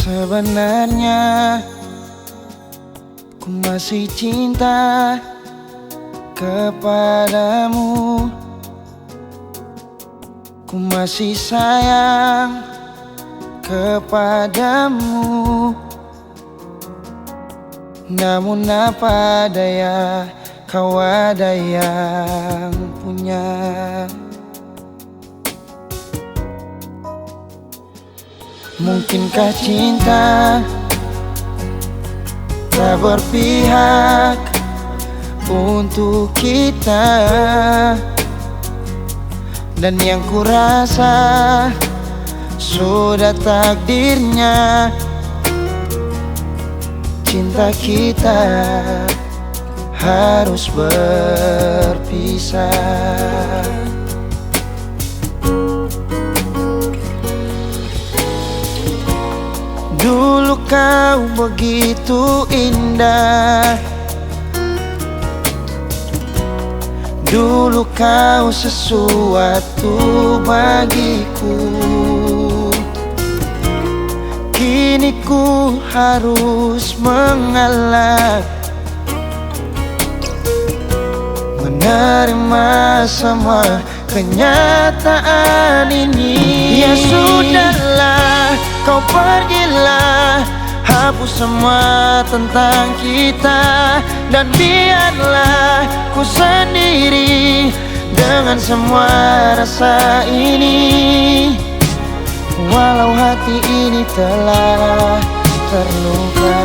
Sebenarnya ku masih cinta kepadamu, ku masih sayang kepadamu. Namun apa daya, kau ada yang punya. Mungkinkah cinta tak berpihak untuk kita? Dan yang kurasa sudah takdirnya cinta kita harus berpisah. Dulu kau begitu indah, dulu kau sesuatu bagiku. Kini ku harus mengalah, menerima semua kenyataan ini. Ya sudahlah, kau pergilah, hapus semua tentang kita, dan biarlah ku sendiri dengan semua rasa ini. Walau hati ini telah terluka.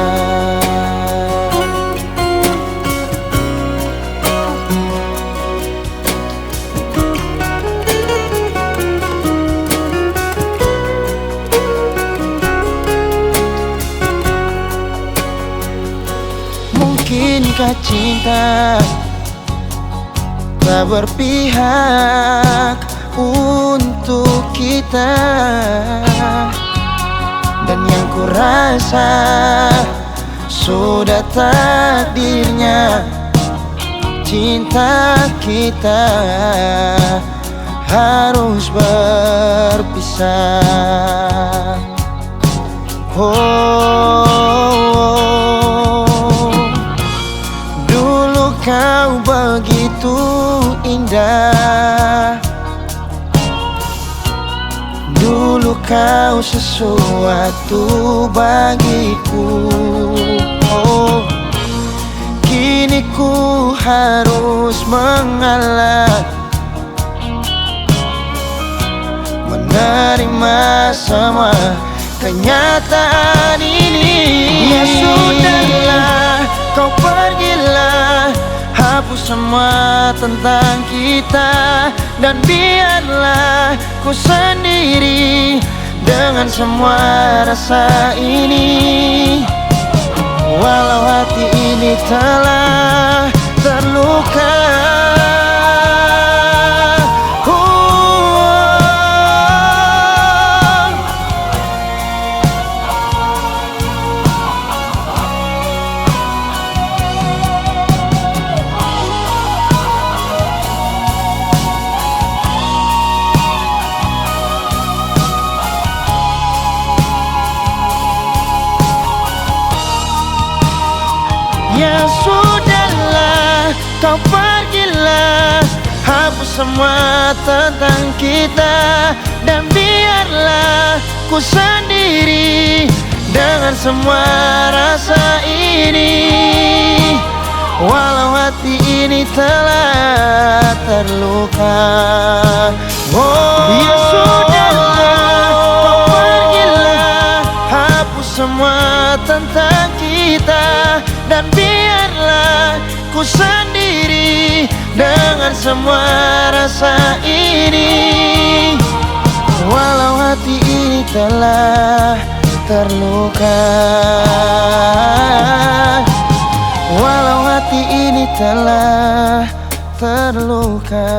Mungkinkah cinta tak berpihak untuk kita? Dan yang kurasa sudah takdirnya cinta kita harus berpisah. Dulu kau begitu indah, dulu kau sesuatu bagiku. Kini ku harus mengalah, menerima semua kenyataan ini. Ya sudahlah, kau pergilah, hapus semua tentang kita, dan biarlah ku sendiri dengan semua rasa ini. Walau hati ini telah terluka. Ya sudahlah, kau pergilah, hapus semua tentang kita, dan biarlah ku sendiri dengan semua rasa ini. Walau hati ini telah terluka. Ya sudahlah, kau pergilah, hapus semua tentang kita, dan biarlah ku sendiri dengan semua rasa ini. Walau hati ini telah terluka, walau hati ini telah terluka.